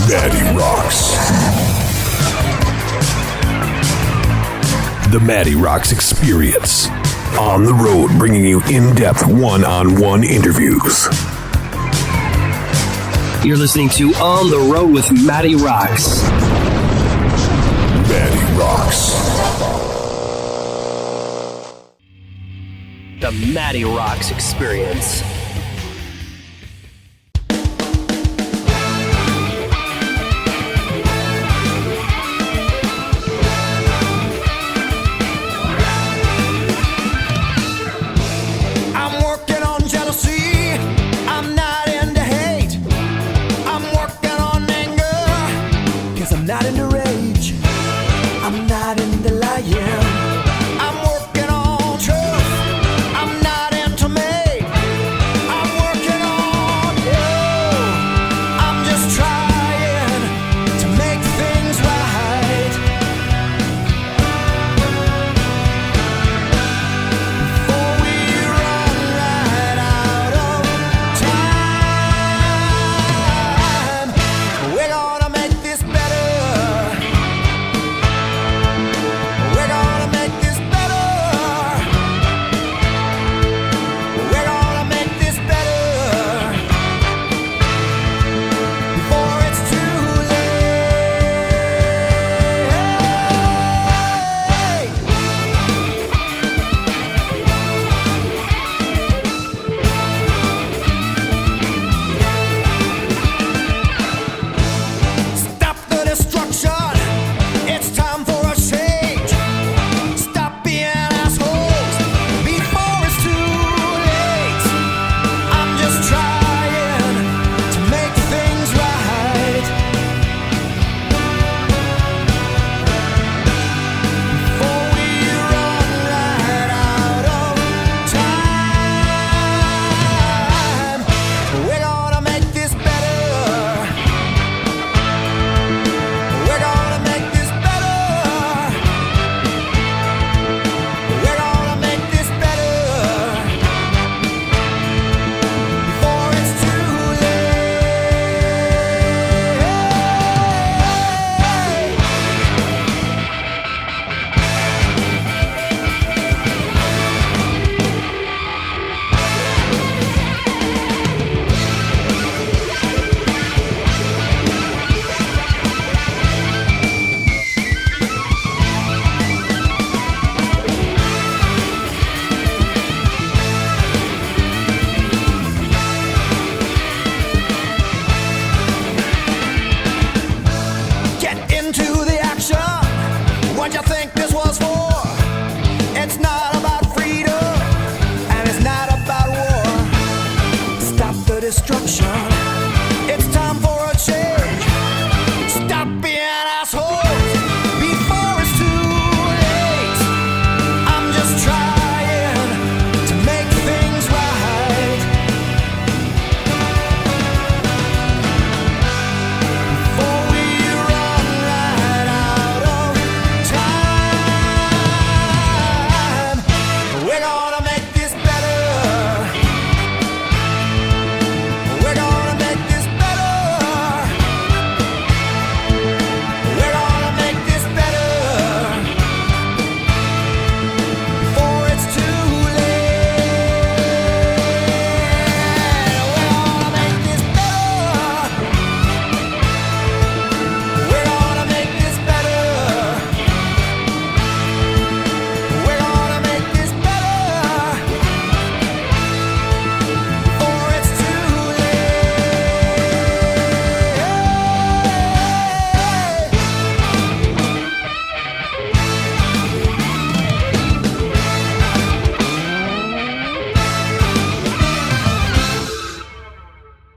MattyRocks. The MattyRocks Experience. On the road, bringing you in-depth one-on-one interviews. You're listening to On the Road with MattyRocks. MattyRocks. The MattyRocks Experience.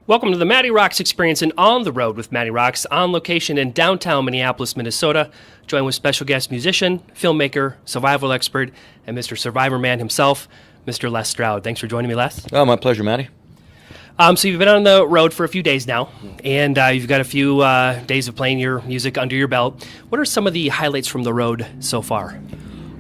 Welcome to the MattyRocks Experience and On the Road with MattyRocks, on location in downtown Minneapolis, Minnesota, joined with special guest musician, filmmaker, survival expert, and Mr. Survivor Man himself, Mr. Les Stroud. Thanks for joining me, Les. Oh, my pleasure, Matty. So you've been on the road for a few days now, and you've got a few days of playing your music under your belt. What are some of the highlights from the road so far?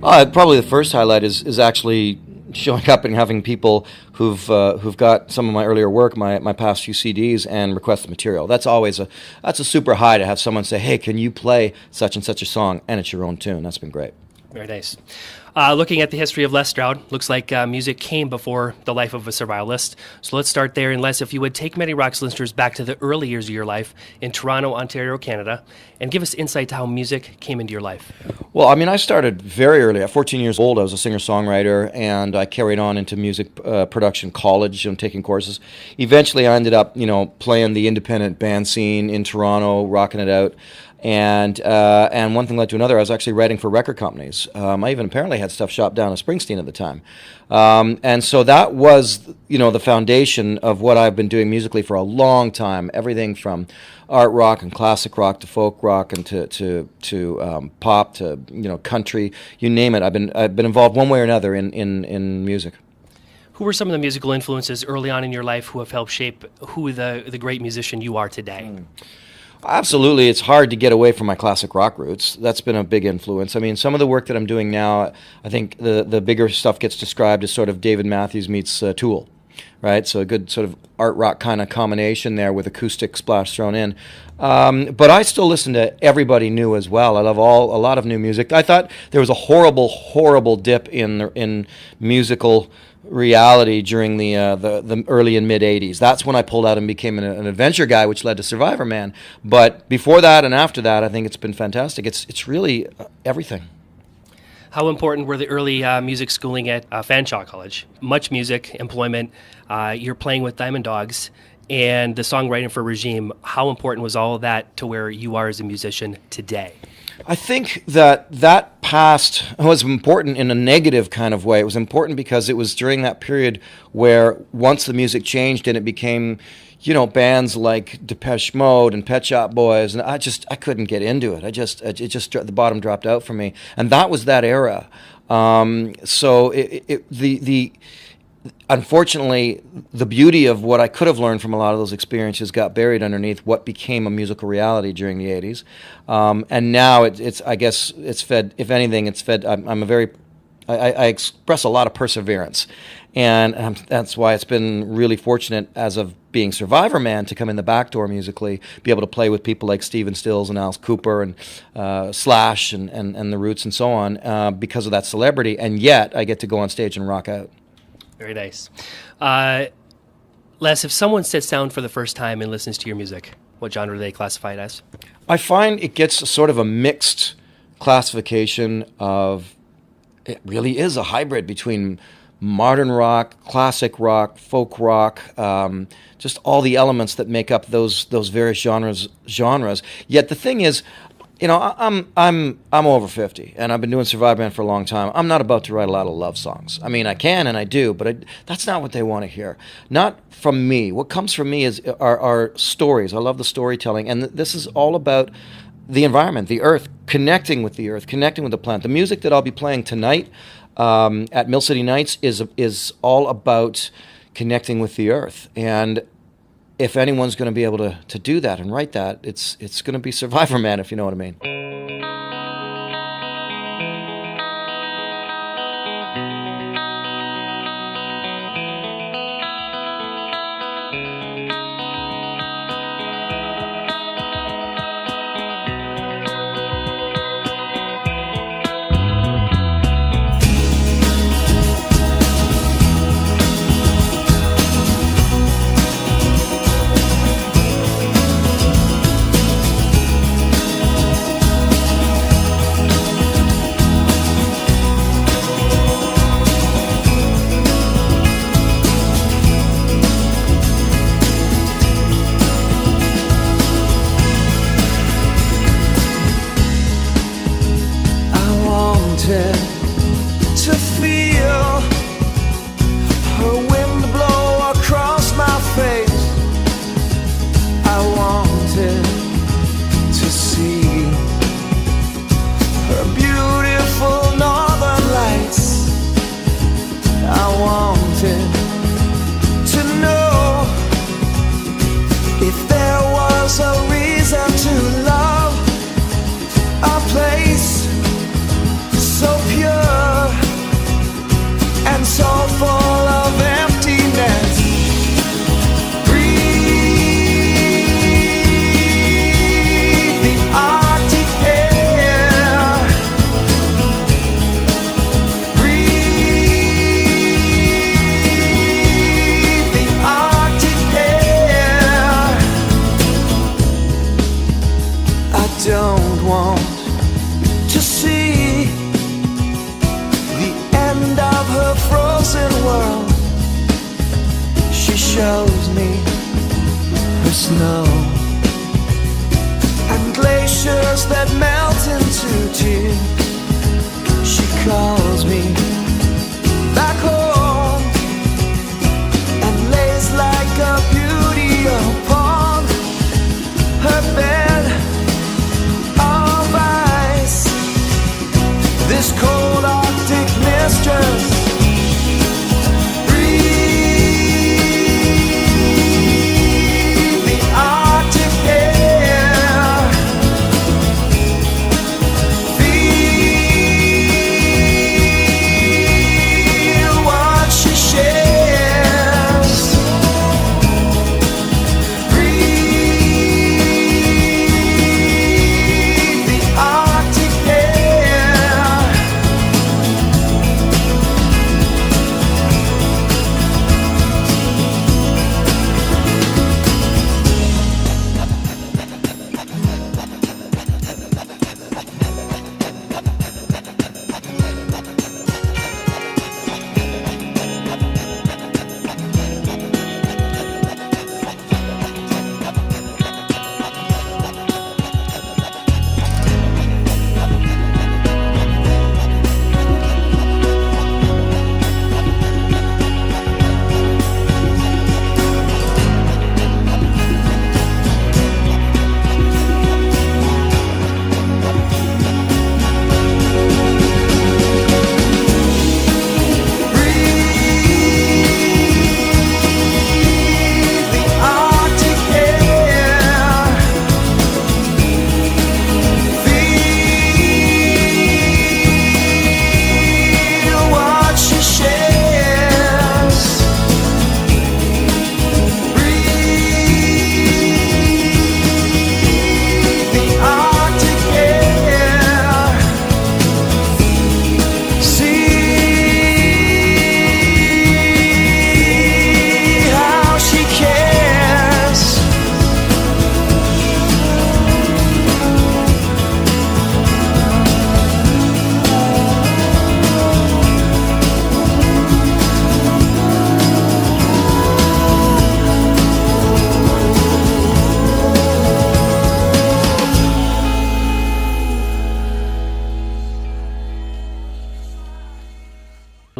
Probably the first highlight is actually showing up and having people who've got some of my earlier work, my past few CDs, and request the material. That's always that's a super high to have someone say, hey, can you play such and such a song, and it's your own tune. That's been great. Very nice. Looking at the history of Les Stroud, looks like music came before the life of a survivalist. So let's start there. And Les, if you would take MattyRocks listeners back to the early years of your life in Toronto, Ontario, Canada, and give us insight to how music came into your life. Well, I mean, I started very early. At 14 years old, I was a singer-songwriter, and I carried on into music production college and taking courses. Eventually, I ended up, playing the independent band scene in Toronto, rocking it out. And one thing led to another. I was actually writing for record companies. I even apparently had stuff shopped down at Springsteen at the time. And so that was, the foundation of what I've been doing musically for a long time. Everything from art rock and classic rock to folk rock and to pop to country, you name it. I've been involved one way or another in music. Who were some of the musical influences early on in your life who have helped shape who the great musician you are today? Absolutely. It's hard to get away from my classic rock roots. That's been a big influence. I mean, some of the work that I'm doing now, I think the bigger stuff gets described as sort of David Matthews meets Tool, right? So a good sort of art rock kind of combination there with acoustic splash thrown in. But I still listen to everybody new as well. I love a lot of new music. I thought there was a horrible dip in musical reality during the early and mid 80s. That's when I pulled out and became an adventure guy, which led to Survivor Man. But before that and after that, I think it's been fantastic. It's really everything. How important were the early music schooling at Fanshawe College? Much music, employment, you're playing with Diamond Dogs, and the songwriting for Regime. How important was all of that to where you are as a musician today? I think that past was important in a negative kind of way. It was important because it was during that period where once the music changed and it became, bands like Depeche Mode and Pet Shop Boys, and I couldn't get into it. The bottom dropped out for me, and that was that era. Unfortunately, the beauty of what I could have learned from a lot of those experiences got buried underneath what became a musical reality during the 80s. And now I guess it's fed, if anything, it's fed, I express a lot of perseverance. And that's why it's been really fortunate as of being Survivor Man to come in the back door musically, be able to play with people like Stephen Stills and Alice Cooper and Slash and the Roots and so on because of that celebrity. And yet I get to go on stage and rock out. Very nice. Les, if someone sits down for the first time and listens to your music, what genre do they classify it as? I find it gets sort of a mixed classification of, it really is a hybrid between modern rock, classic rock, folk rock, just all the elements that make up those various genres. Yet the thing is, I'm over 50, and I've been doing Survivor Man for a long time. I'm not about to write a lot of love songs. I mean, I can and I do, but that's not what they want to hear. Not from me. What comes from me are stories. I love the storytelling, and this is all about the environment, the earth, connecting with the earth, connecting with the planet. The music that I'll be playing tonight at Mill City Nights is all about connecting with the earth. And if anyone's going to be able to do that and write that, it's going to be Survivor Man, if you know what I mean. So pure and so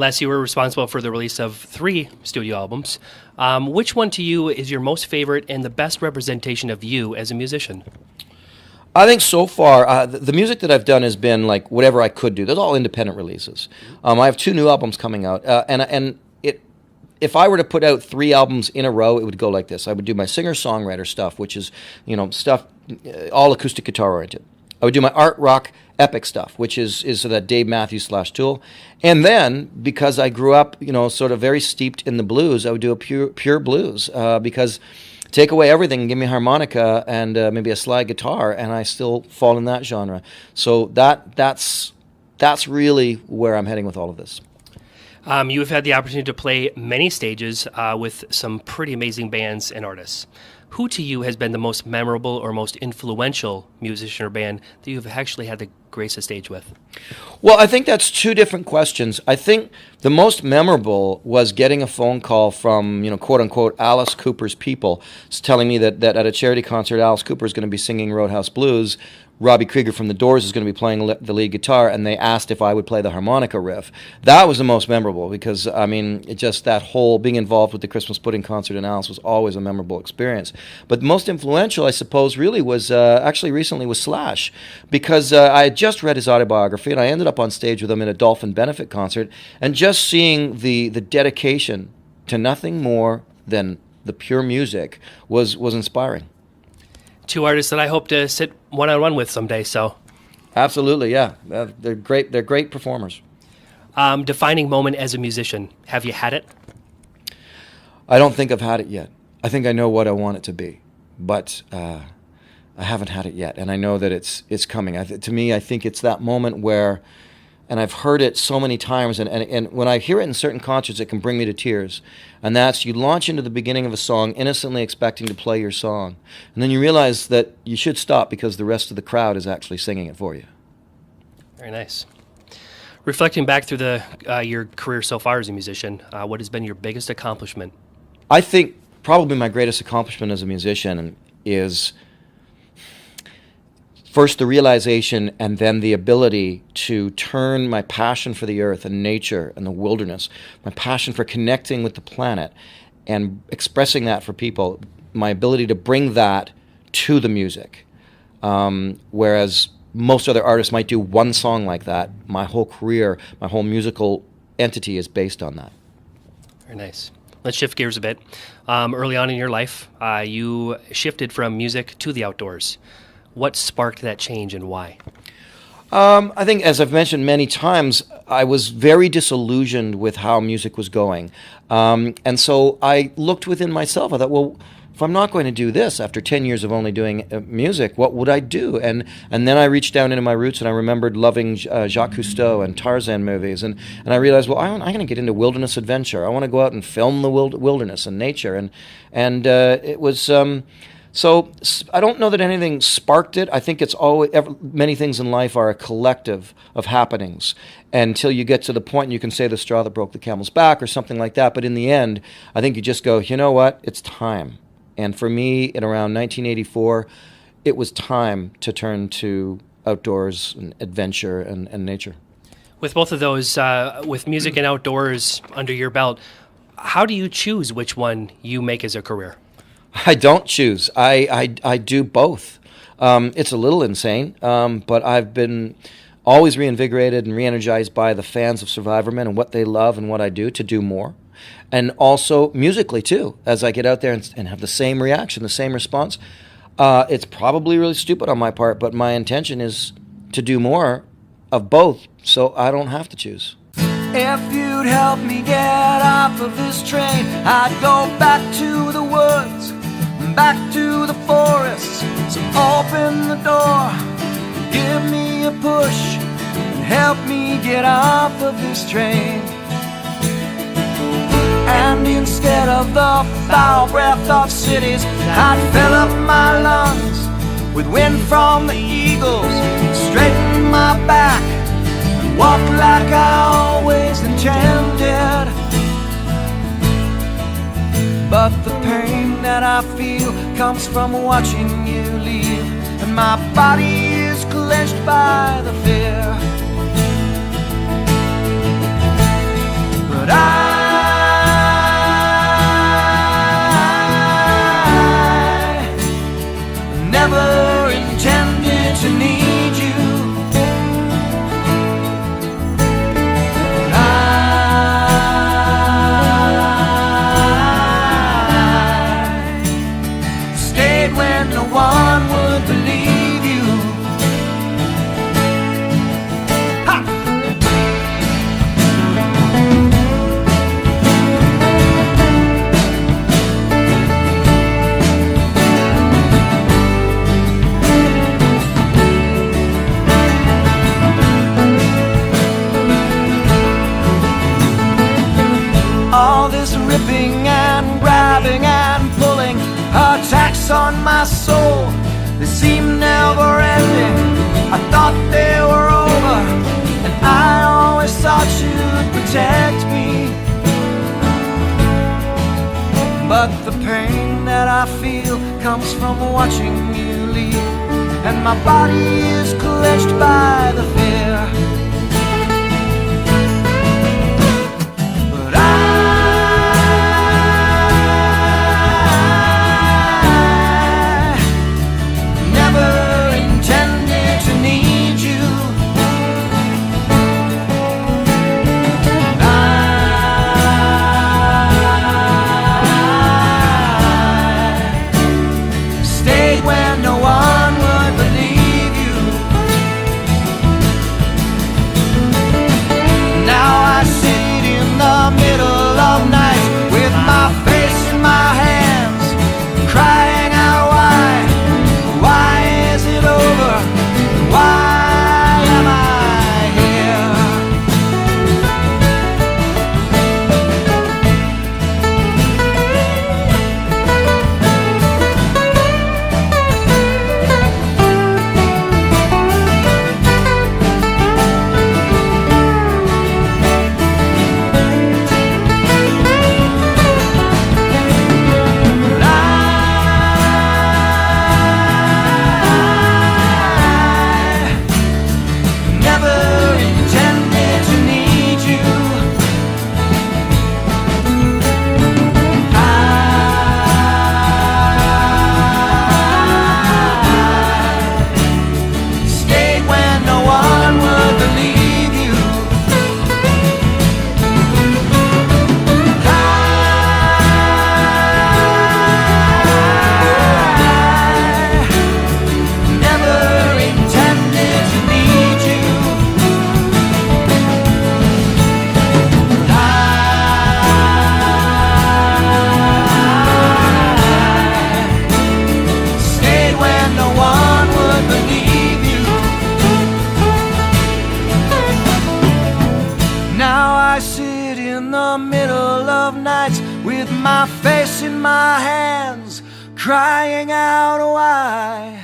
Les, you were responsible for the release of 3 studio albums. Which one to you is your most favorite and the best representation of you as a musician? I think so far, the music that I've done has been like whatever I could do. They're all independent releases. I have 2 new albums coming out, and if I were to put out 3 albums in a row, it would go like this. I would do my singer-songwriter stuff, which is, stuff all acoustic guitar oriented. I would do my art rock epic stuff, which is that Dave Matthews / Tool. And then, because I grew up, sort of very steeped in the blues, I would do a pure blues, because take away everything and give me a harmonica and maybe a slide guitar, and I still fall in that genre. So that's really where I'm heading with all of this. You have had the opportunity to play many stages with some pretty amazing bands and artists. Who to you has been the most memorable or most influential musician or band that you've actually had to grace a stage with? Well, I think that's 2 different questions. I think the most memorable was getting a phone call from, quote unquote, Alice Cooper's people, telling me that at a charity concert, Alice Cooper is going to be singing Roadhouse Blues. Robbie Krieger from The Doors is going to be playing the lead guitar, and they asked if I would play the harmonica riff. That was the most memorable because, just that whole being involved with the Christmas Pudding concert in Alice was always a memorable experience. But the most influential, I suppose, really was actually recently was Slash, because I had just read his autobiography, and I ended up on stage with him in a Dolphin benefit concert, and just seeing the dedication to nothing more than the pure music was inspiring. 2 artists that I hope to sit one-on-one with someday. So, absolutely, yeah, they're great. They're great performers. Defining moment as a musician. Have you had it? I don't think I've had it yet. I think I know what I want it to be, but I haven't had it yet, and I know that it's coming. To me, I think it's that moment where, and I've heard it so many times, and when I hear it in certain concerts, it can bring me to tears. And that's, you launch into the beginning of a song innocently expecting to play your song, and then you realize that you should stop because the rest of the crowd is actually singing it for you. Very nice. Reflecting back through your career so far as a musician, what has been your biggest accomplishment? I think probably my greatest accomplishment as a musician is first the realization and then the ability to turn my passion for the earth and nature and the wilderness, my passion for connecting with the planet and expressing that for people, my ability to bring that to the music. Whereas most other artists might do one song like that, my whole career, my whole musical entity is based on that. Very nice. Let's shift gears a bit. Early on in your life, you shifted from music to the outdoors. What sparked that change and why? I think, as I've mentioned many times, I was very disillusioned with how music was going. And so I looked within myself. I thought, well, if I'm not going to do this after 10 years of only doing music, what would I do? And then I reached down into my roots, and I remembered loving Jacques Cousteau and Tarzan movies. And I realized, well, I'm going to get into wilderness adventure. I want to go out and film the wilderness and nature. And it was... So I don't know that anything sparked it. I think it's always, many things in life are a collective of happenings until you get to the point you can say the straw that broke the camel's back or something like that. But in the end, I think you just go, you know what? It's time. And for me, in around 1984, it was time to turn to outdoors and adventure and nature. With both of those, with music and outdoors under your belt, how do you choose which one you make as a career? I don't choose. I do both. It's a little insane, but I've been always reinvigorated and re-energized by the fans of Survivormen and what they love and what I do to do more. And also musically, too, as I get out there and have the same reaction, the same response. It's probably really stupid on my part, but my intention is to do more of both, so I don't have to choose. If you'd help me get off of this train, I'd go back to the woods, back to the forest. So open the door, give me a push, and help me get off of this train. And instead of the foul breath of cities, I'd fill up my lungs with wind from the eagles, straighten my back, and walk like I always intended. But the pain that I feel comes from watching you leave, and my body is clenched by the fear. But I never intended to need you. I stayed when no one would believe you. Ha! All this ripping and grabbing and pulling attacks on my soul, they seem never ending. I thought they were over, and I always thought you'd protect me. But the pain that I feel comes from watching you leave, and my body is clenched by the fear. But I never intended to need you. I stayed when no one would believe you. Now I sit in the middle of night with my face in my hands, crying out why? Why is it over? Why am I here? But I never intended to need you. I stayed when no one would believe you. I never intended to need you. I stayed when no one would believe you. Now I sit in the middle of nights with my face in my hands, crying out why.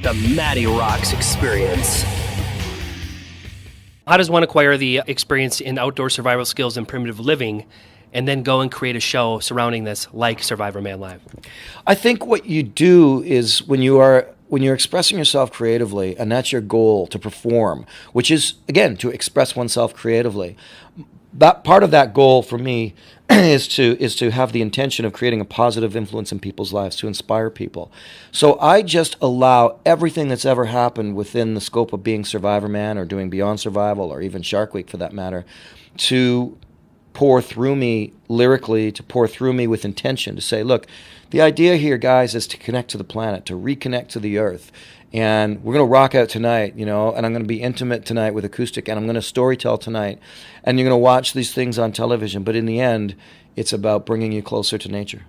The MattyRocks experience. How does one acquire the experience in outdoor survival skills and primitive living and then go and create a show surrounding this like Survivor Man Live? I think what you do is when you're expressing yourself creatively, and that's your goal, to perform, which is, again, to express oneself creatively. That part of that goal for me is to have the intention of creating a positive influence in people's lives, to inspire people. So I just allow everything that's ever happened within the scope of being Survivor Man or doing Beyond Survival or even Shark Week for that matter to pour through me lyrically, to pour through me with intention, to say, look, the idea here, guys, is to connect to the planet, to reconnect to the earth. And we're going to rock out tonight, and I'm going to be intimate tonight with acoustic, and I'm going to storytell tonight. And you're going to watch these things on television. But in the end, it's about bringing you closer to nature.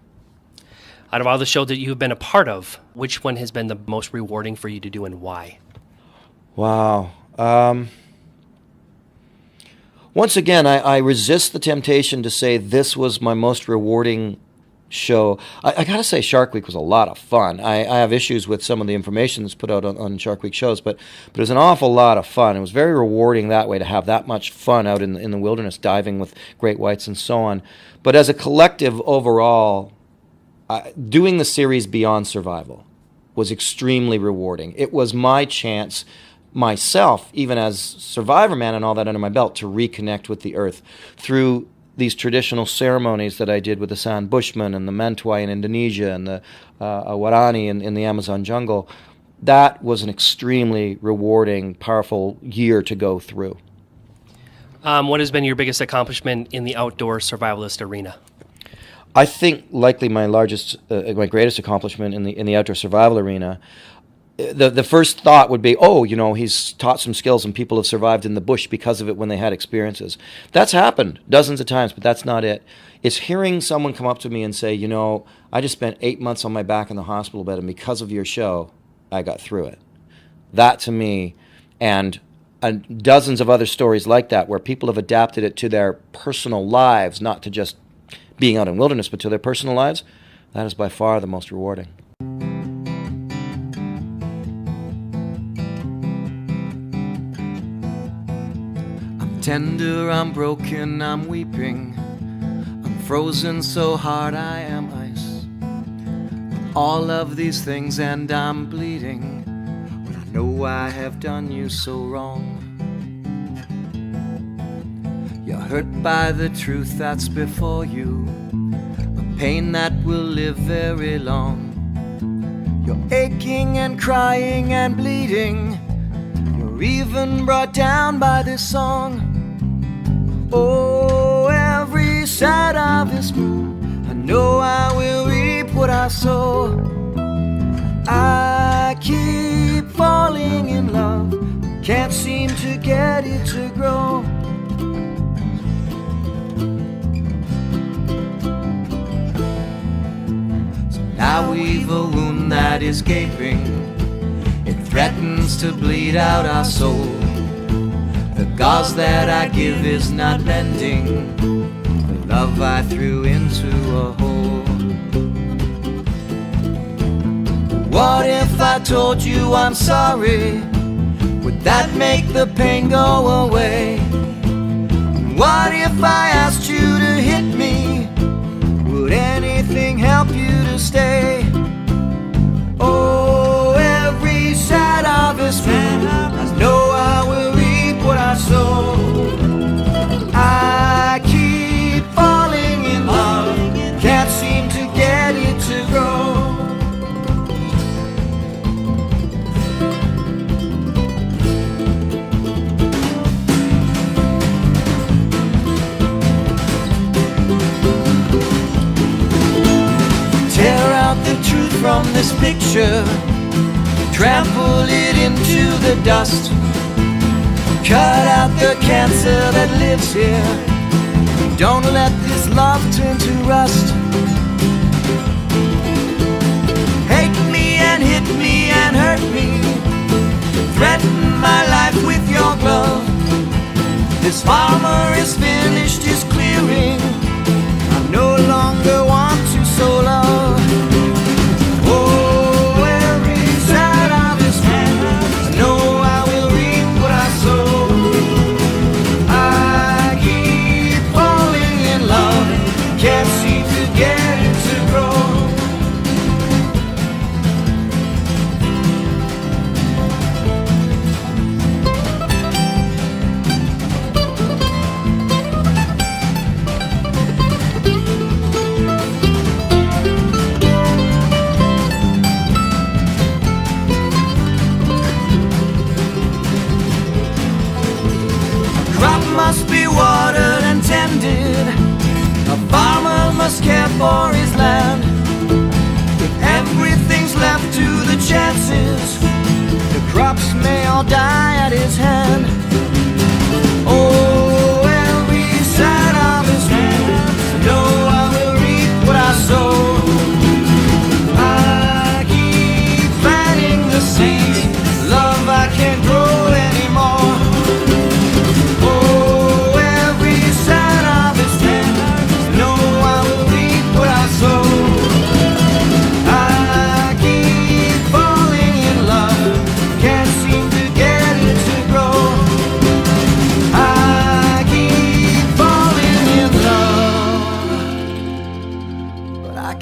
Out of all the shows that you've been a part of, which one has been the most rewarding for you to do and why? Wow. Once again, I resist the temptation to say this was my most rewarding show. I got to say Shark Week was a lot of fun. I have issues with some of the information that's put out on Shark Week shows, but it was an awful lot of fun. It was very rewarding that way to have that much fun out in the wilderness, diving with great whites and so on. But as a collective overall, doing the series Beyond Survival was extremely rewarding. It was my chance myself, even as Survivor Man and all that under my belt, to reconnect with the earth through these traditional ceremonies that I did with the San Bushmen and the Mentawai in Indonesia and the Warani in the Amazon jungle. That was an extremely rewarding, powerful year to go through. What has been your biggest accomplishment in the outdoor survivalist arena? I think likely my greatest accomplishment in the outdoor survival arena, the first thought would be, he's taught some skills and people have survived in the bush because of it when they had experiences. That's happened dozens of times, but that's not it. It's hearing someone come up to me and say, I just spent 8 months on my back in the hospital bed, and because of your show, I got through it. That to me, and dozens of other stories like that, where people have adapted it to their personal lives, not to just being out in wilderness, but to their personal lives, that is by far the most rewarding. I'm tender, I'm broken, I'm weeping. I'm frozen so hard I am ice. All of these things and I'm bleeding. When I know I have done you so wrong. You're hurt by the truth that's before you, a pain that will live very long. You're aching and crying and bleeding. You're even brought down by this song. Oh, every side of this moon, I know I will reap what I sow. I keep falling in love, can't seem to get it to grow. Now we've a wound that is gaping. It threatens to bleed out our soul. The gauze that I give is not mending the love I threw into a hole. What if I told you I'm sorry? Would that make the pain go away? What if I asked you to hit me? Would anything help you to stay? Oh, every side of this moon, I know I will reap what I sow. I keep falling in love, can't seem to get it to grow. From this picture, trample it into the dust, cut out the cancer that lives here. Don't let this love turn to rust. Hate me and hit me and hurt me, threaten my life with your glove. This farmer is finished his clearing, I no longer want to sow love. Oh, every side of this man, I know I will reap what I sow. I keep falling in love, can't seem to get it to grow. Must be watered and tended. A farmer must care for his land. If everything's left to the chances, the crops may all die at his hand. Oh, every side of his hand, I know I will reap what I sow. I keep planting the seeds, love I can't grow anymore.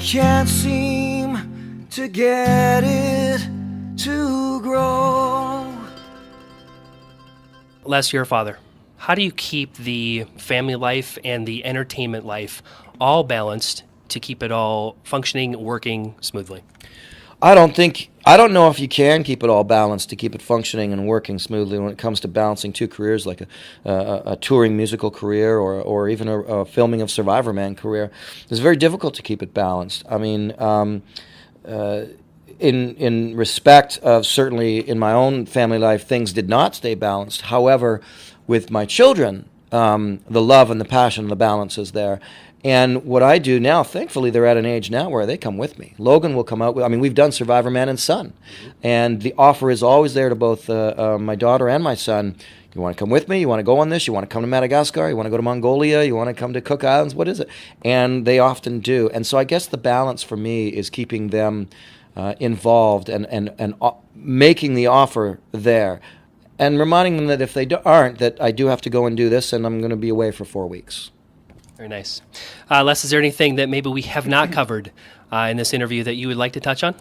Can't seem to get it to grow. Les, you're a father. How do you keep the family life and the entertainment life all balanced to keep it all functioning, working smoothly? I don't know if you can keep it all balanced to keep it functioning and working smoothly when it comes to balancing two careers, like a touring musical career or even a filming of Survivor Man career. It's very difficult to keep it balanced. I mean, in respect of certainly in my own family life, things did not stay balanced. However, with my children, the love and the passion, the balance is there. And what I do now, thankfully, they're at an age now where they come with me. Logan will come out with, we've done Survivor Man and Son. And the offer is always there to both my daughter and my son. You want to come with me? You want to go on this? You want to come to Madagascar? You want to go to Mongolia? You want to come to Cook Islands? What is it? And they often do. And so I guess the balance for me is keeping them involved and making the offer there. And reminding them that if they aren't, that I do have to go and do this, and I'm going to be away for 4 weeks. Very nice. Les, is there anything that maybe we have not covered in this interview that you would like to touch on?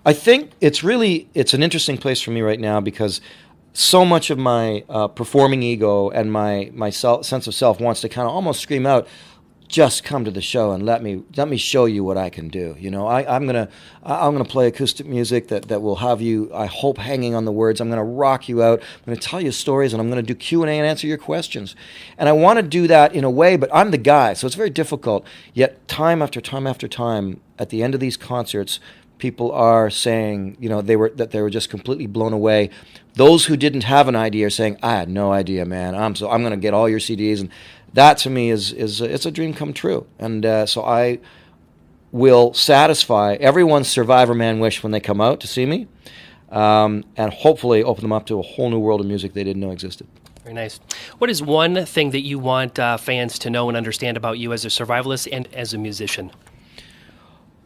I think it's an interesting place for me right now because so much of my performing ego and my sense of self wants to kind of almost scream out, just come to the show and let me show you what I can do. You know, I'm gonna play acoustic music that will have you, I hope, hanging on the words. I'm gonna rock you out. I'm gonna tell you stories, and I'm gonna do Q&A and answer your questions. And I want to do that in a way, but I'm the guy, so it's very difficult. Yet time after time after time, at the end of these concerts, people are saying, you know, they were just completely blown away. Those who didn't have an idea are saying, I had no idea, man. I'm gonna get all your CDs. And that to me is it's a dream come true, and so I will satisfy everyone's Survivor Man wish when they come out to see me, and hopefully open them up to a whole new world of music they didn't know existed. Very nice. What is one thing that you want fans to know and understand about you as a survivalist and as a musician?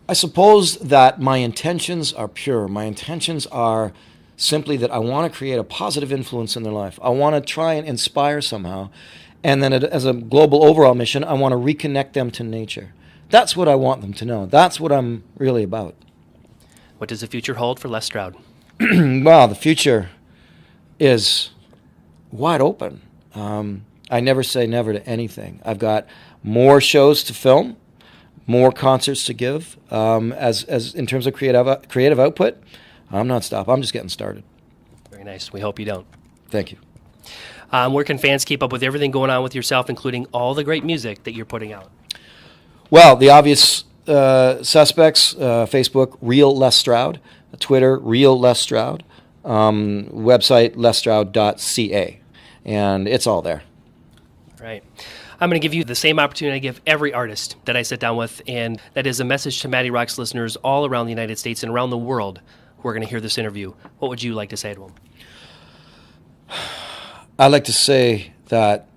I suppose that my intentions are pure. My intentions are simply that I want to create a positive influence in their life. I want to try and inspire somehow. And then as a global overall mission, I want to reconnect them to nature. That's what I want them to know. That's what I'm really about. What does the future hold for Les Stroud? Well, the future is wide open. I never say never to anything. I've got more shows to film, more concerts to give. As in terms of creative output, I'm not stopping. I'm just getting started. Very nice. We hope you don't. Thank you. Where can fans keep up with everything going on with yourself, including all the great music that you're putting out? Well, the obvious suspects, Facebook, Real Les Stroud, Twitter, Real Les Stroud, website, lesstroud.ca, and it's all there. Right. I'm going to give you the same opportunity I give every artist that I sit down with, and that is a message to MattyRocks listeners all around the United States and around the world who are going to hear this interview. What would you like to say to them? I like to say that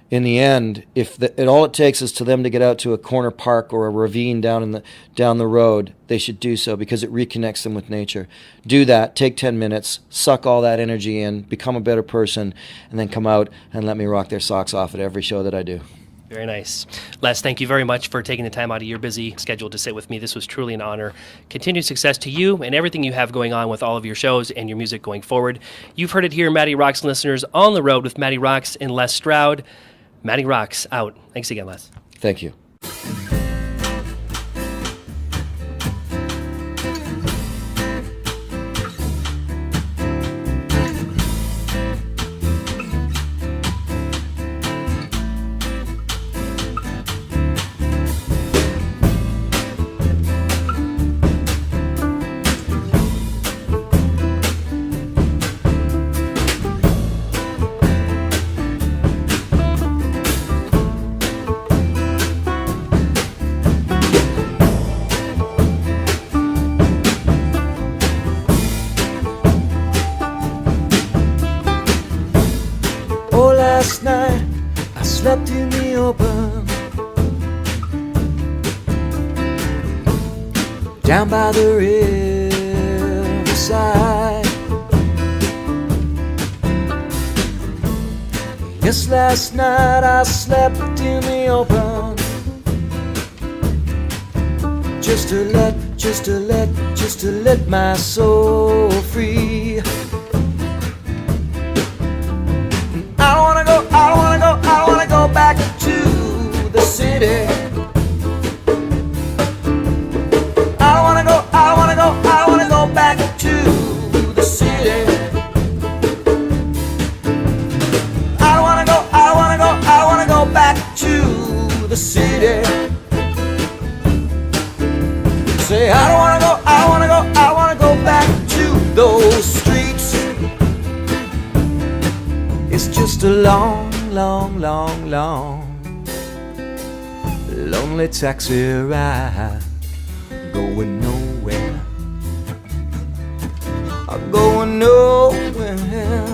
in the end, if all it takes is to them to get out to a corner park or a ravine down the road, they should do so because it reconnects them with nature. Do that, take 10 minutes, suck all that energy in, become a better person, and then come out and let me rock their socks off at every show that I do. Very nice. Les, thank you very much for taking the time out of your busy schedule to sit with me. This was truly an honor. Continued success to you and everything you have going on with all of your shows and your music going forward. You've heard it here, MattyRocks listeners, on the road with MattyRocks and Les Stroud. MattyRocks out. Thanks again, Les. Thank you. Last night I slept in the open, down by the riverside. Yes, last night I slept in the open, just to let my soul free. city. I wanna go, I wanna go, I wanna go back to the city. I wanna go, I wanna go, I wanna go back to the city. Say I don't wanna go, I wanna go, I wanna go back to those streets. It's just a long, long, long, long, lonely taxi ride, going nowhere, going nowhere.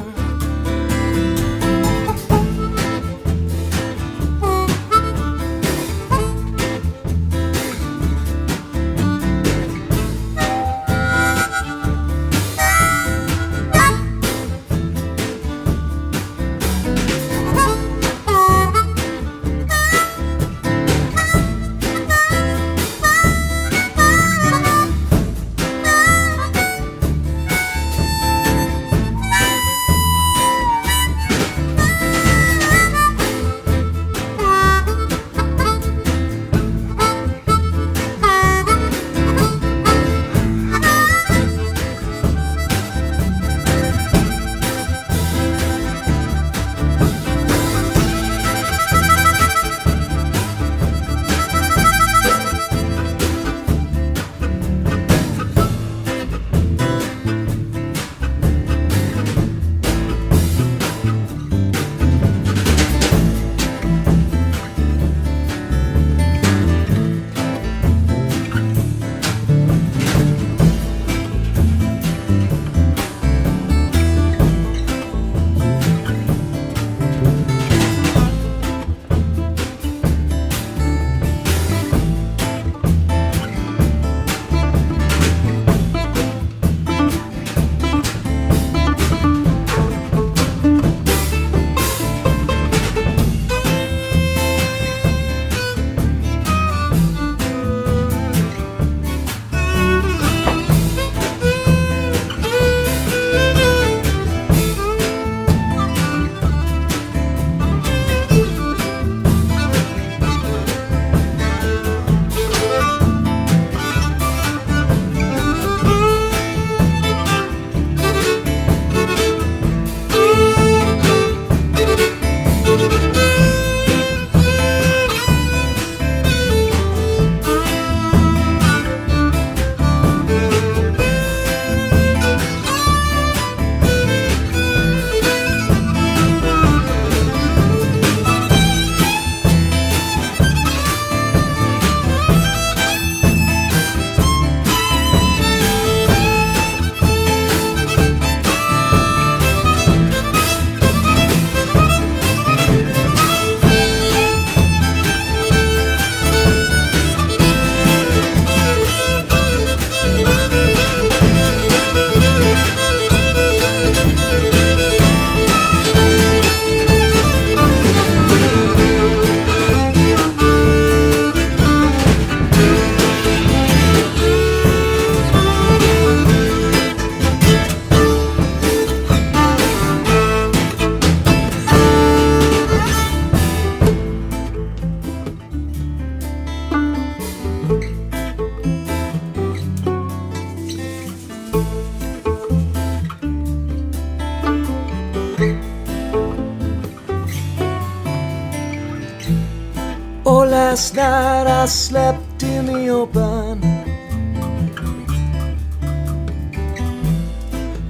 Oh, last night I slept in the open,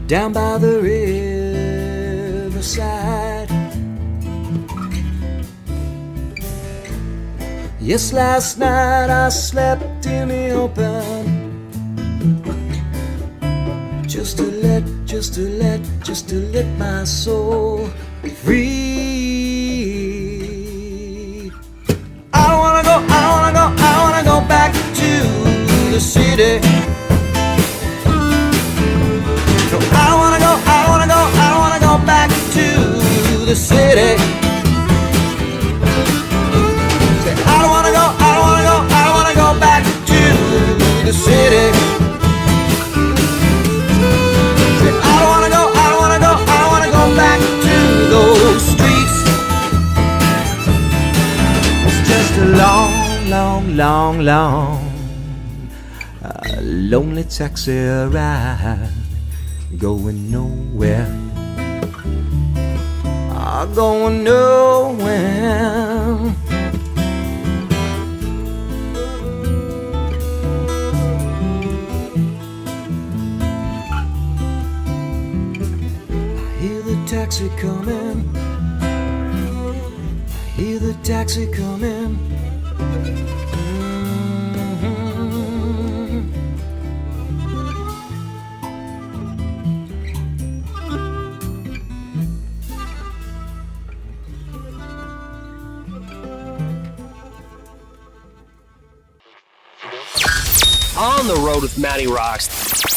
down by the riverside. Yes, last night I slept in the open, just to let my soul free. I wanna go back to the city. No, I wanna go back to the city. Say, I wanna go back to the city. Say, I wanna go back to those streets. It's just a long, lonely taxi ride, going nowhere, going nowhere. I hear the taxi coming, I hear the taxi coming. On the road with MattyRocks.